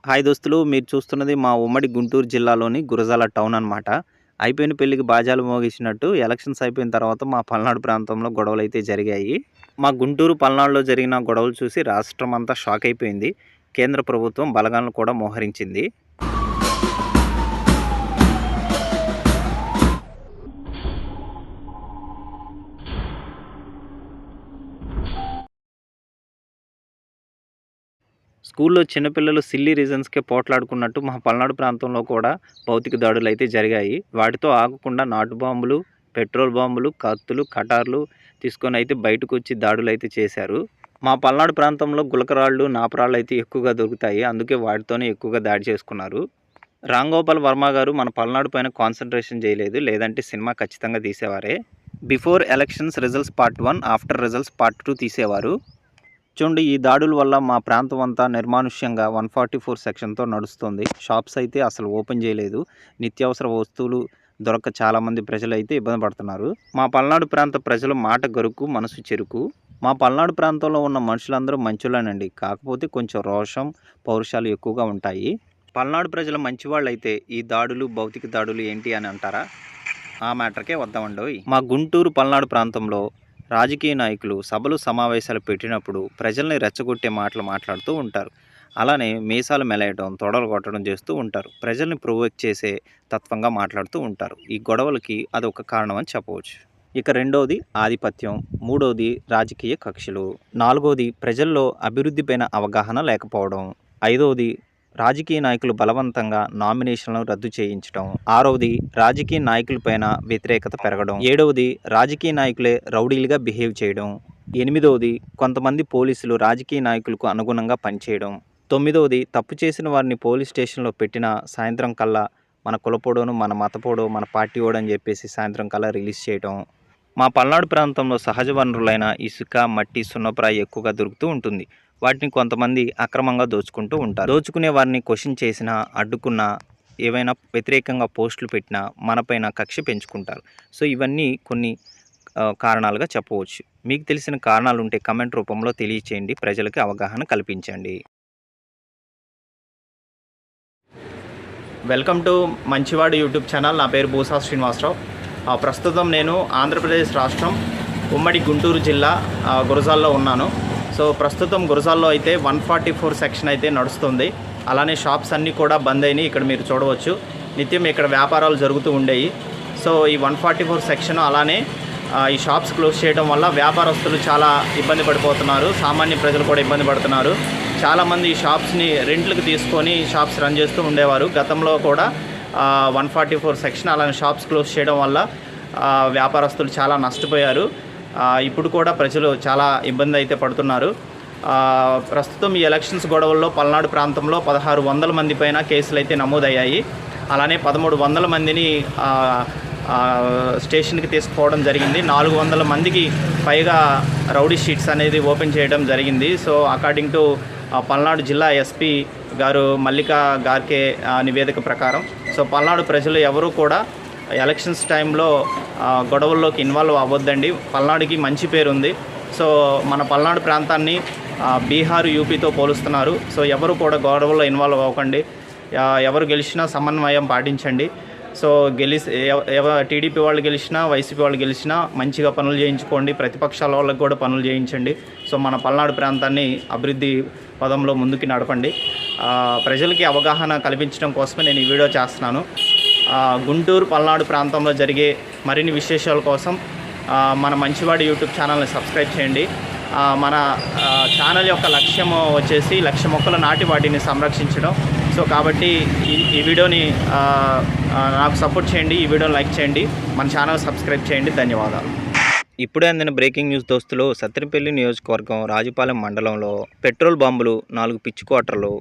Hi దోస్తులు, మీరు చూస్తున్నది మా ఉమ్మడి గుంటూరు జిల్లాలోని గురజాల టౌన్ అనమాట. అయిపోయిన పెళ్ళికి బాజాలు మోగించినట్టు ఎలక్షన్స్ అయిపోయిన తర్వాత మా పల్నాడు ప్రాంతంలో గొడవలైతే జరిగాయి. మా గుంటూరు, పల్నాడులో జరిగిన గొడవలు చూసి రాష్ట్రం అంతా షాక్ అయిపోయింది. కేంద్ర ప్రభుత్వం బలగాలను కూడా మోహరించింది. స్కూల్లో చిన్నపిల్లలు సిల్లీ రీజన్స్కే పోట్లాడుకున్నట్టు మా పల్నాడు ప్రాంతంలో కూడా భౌతిక దాడులు అయితే జరిగాయి. వాటితో ఆగకుండా నాటు బాంబులు, పెట్రోల్ బాంబులు, కత్తులు, కటార్లు తీసుకొని అయితే బయటకు వచ్చి దాడులు అయితే చేశారు. మా పల్నాడు ప్రాంతంలో గులకరాళ్ళు, నాపరాళ్ళు అయితే ఎక్కువగా దొరుకుతాయి. అందుకే వాటితోనే ఎక్కువగా దాడి చేసుకున్నారు. రామ్ గోపాల్ వర్మ గారు మన పల్నాడు పైన కాన్సన్ట్రేషన్ చేయలేదు, లేదంటే సినిమా ఖచ్చితంగా తీసేవారే. Before elections results part 1, after results part 2 తీసేవారు. చూడండి, ఈ దాడుల వల్ల మా ప్రాంతం అంతా నిర్మానుష్యంగా 144 సెక్షన్తో నడుస్తుంది. షాప్స్ అయితే అసలు ఓపెన్ చేయలేదు. నిత్యావసర వస్తువులు దొరక్క చాలామంది ప్రజలు అయితే ఇబ్బంది పడుతున్నారు. మా పల్నాడు ప్రాంత ప్రజల మాట గరుకు, మనసు చెరుకు. మా పల్నాడు ప్రాంతంలో ఉన్న మనుషులందరూ మంచులేనండి, కాకపోతే కొంచెం రోషం, పౌరుషాలు ఎక్కువగా ఉంటాయి. పల్నాడు ప్రజలు మంచివాళ్ళు అయితే ఈ దాడులు, భౌతిక దాడులు ఏంటి అని అంటారా? ఆ మ్యాటర్కే వద్దామండి. మా గుంటూరు, పల్నాడు ప్రాంతంలో రాజకీయ నాయకులు సభలు, సమావేశాలు పెట్టినప్పుడు ప్రజల్ని రెచ్చగొట్టే మాటలు మాట్లాడుతూ ఉంటారు. అలానే మీసాలు మెలేయడం, తొడలు కొట్టడం చేస్తూ ఉంటారు. ప్రజల్ని ప్రొవోక్ చేసే తత్వంగా మాట్లాడుతూ ఉంటారు. ఈ గొడవలకి అదొక కారణం అని చెప్పవచ్చు. ఇక రెండోది ఆధిపత్యం, మూడోది రాజకీయ కక్షలు, నాలుగోది ప్రజల్లో అభివృద్ధిపైన అవగాహన లేకపోవడం, ఐదోది రాజకీయ నాయకులు బలవంతంగా నామినేషన్లను రద్దు చేయించడం, ఆరవది రాజకీయ నాయకులపైన వ్యతిరేకత పెరగడం, ఏడవది రాజకీయ నాయకులే రౌడీలుగా బిహేవ్ చేయడం, ఎనిమిదవది కొంతమంది పోలీసులు రాజకీయ నాయకులకు అనుగుణంగా పనిచేయడం, తొమ్మిదవది తప్పు చేసిన వారిని పోలీస్ స్టేషన్లో పెట్టిన సాయంత్రం కల్లా మన కులపోడోను, మన మతపోడో, మన పార్టీ ఓడో అని చెప్పేసి సాయంత్రం కల్లా రిలీజ్ చేయడం. మా పల్నాడు ప్రాంతంలో సహజ వనరులైన ఇసుక, మట్టి, సున్నప్రాయి ఎక్కువగా దొరుకుతూ ఉంటుంది. వాటిని కొంతమంది అక్రమంగా దోచుకుంటూ ఉంటారు. దోచుకునే వారిని క్వశ్చన్ చేసినా, అడ్డుకున్నా, ఏవైనా వ్యతిరేకంగా పోస్టులు పెట్టినా మనపైన కక్ష పెంచుకుంటారు. సో ఇవన్నీ కొన్ని కారణాలుగా చెప్పవచ్చు. మీకు తెలిసిన కారణాలు ఉంటే కమెంట్ రూపంలో తెలియచేయండి, ప్రజలకు అవగాహన కల్పించండి. వెల్కమ్ టు మంచివాడు యూట్యూబ్ ఛానల్. నా పేరు బూసా శ్రీనివాసరావు. ప్రస్తుతం నేను ఆంధ్రప్రదేశ్ రాష్ట్రం ఉమ్మడి గుంటూరు జిల్లా గురజాల్లో ఉన్నాను. సో ప్రస్తుతం గురజాల్లో అయితే 144 సెక్షన్ అయితే నడుస్తుంది. అలానే షాప్స్ అన్నీ కూడా బంద్ అయినాయి. ఇక్కడ మీరు చూడవచ్చు, నిత్యం ఇక్కడ వ్యాపారాలు జరుగుతూ ఉండేవి. సో ఈ 144 సెక్షన్ అలానే ఈ షాప్స్ క్లోజ్ చేయడం వల్ల వ్యాపారస్తులు చాలా ఇబ్బంది పడిపోతున్నారు. సామాన్య ప్రజలు కూడా ఇబ్బంది పడుతున్నారు. చాలామంది ఈ షాప్స్ని రెంట్లకు తీసుకొని షాప్స్ రన్ చేస్తూ ఉండేవారు. గతంలో కూడా 144 సెక్షన్ అలానే షాప్స్ క్లోజ్ చేయడం వల్ల వ్యాపారస్తులు చాలా నష్టపోయారు. ఇప్పుడు కూడా ప్రజలు చాలా ఇబ్బంది అయితే పడుతున్నారు. ప్రస్తుతం ఈ ఎలక్షన్స్ గొడవల్లో పల్నాడు ప్రాంతంలో 1600 మంది పైన కేసులు అయితే నమోదయ్యాయి. అలానే 1300 మందిని స్టేషన్కి తీసుకుపోవడం జరిగింది. 400 మందికి పైగా రౌడీ షీట్స్ అనేది ఓపెన్ చేయడం జరిగింది. సో అకార్డింగ్ టు పల్నాడు జిల్లా ఎస్పీ గారు మల్లికా గార్కే నివేదిక ప్రకారం సో పల్నాడు ప్రజలు ఎవరూ కూడా ఎలక్షన్స్ టైంలో గొడవల్లోకి ఇన్వాల్వ్ అవ్వద్దండి. పల్నాడుకి మంచి పేరు ఉంది. సో మన పల్నాడు ప్రాంతాన్ని బీహార్, యూపీతో పోలుస్తున్నారు. సో ఎవరు కూడా గొడవల్లో ఇన్వాల్వ్ అవ్వకండి. ఎవరు గెలిచినా సమన్వయం పాటించండి. సో టీడీపీ వాళ్ళు గెలిచినా, వైసీపీ వాళ్ళు గెలిచినా మంచిగా పనులు చేయించుకోండి. ప్రతిపక్షాల వాళ్ళకి కూడా పనులు చేయించండి. సో మన పల్నాడు ప్రాంతాన్ని అభివృద్ధి పదంలో ముందుకు నడపండి. ప్రజలకి అవగాహన కల్పించడం కోసమే నేను ఈ వీడియో చేస్తున్నాను. గుంటూరు, పల్నాడు ప్రాంతంలో జరిగే మరిన్ని విశేషాల కోసం మన మంచివాడి యూట్యూబ్ ఛానల్ని సబ్స్క్రైబ్ చేయండి. మన ఛానల్ యొక్క లక్ష్యం వచ్చేసి 1,00,000 మొక్కలు నాటి వాటిని సంరక్షించడం. సో కాబట్టి ఈ వీడియోని నాకు సపోర్ట్ చేయండి, ఈ వీడియోని లైక్ చేయండి, మన ఛానల్ సబ్స్క్రైబ్ చేయండి. ధన్యవాదాలు. ఇప్పుడే అందిన బ్రేకింగ్ న్యూస్ దోస్తులు. సత్తెనపల్లి నియోజకవర్గం రాజుపాలెం మండలంలో పెట్రోల్ బాంబులు, 4 పిచ్చి క్వార్టర్లు,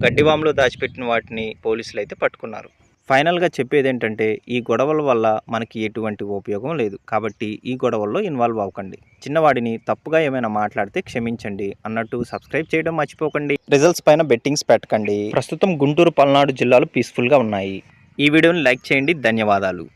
గడ్డి బాంబులు దాచిపెట్టిన వాటిని పోలీసులు అయితే పట్టుకున్నారు. ఫైనల్గా చెప్పేది ఏంటంటే, ఈ గొడవల వల్ల మనకి ఎటువంటి ఉపయోగం లేదు. కాబట్టి ఈ గొడవల్లో ఇన్వాల్వ్ అవ్వకండి. చిన్నవాడిని తప్పుగా ఏమైనా మాట్లాడితే క్షమించండి అన్నట్టు సబ్స్క్రైబ్ చేయడం మర్చిపోకండి. రిజల్ట్స్ పైన బెట్టింగ్స్ పెట్టకండి. ప్రస్తుతం గుంటూరు, పల్నాడు జిల్లాలు పీస్ఫుల్గా ఉన్నాయి. ఈ వీడియోని లైక్ చేయండి. ధన్యవాదాలు.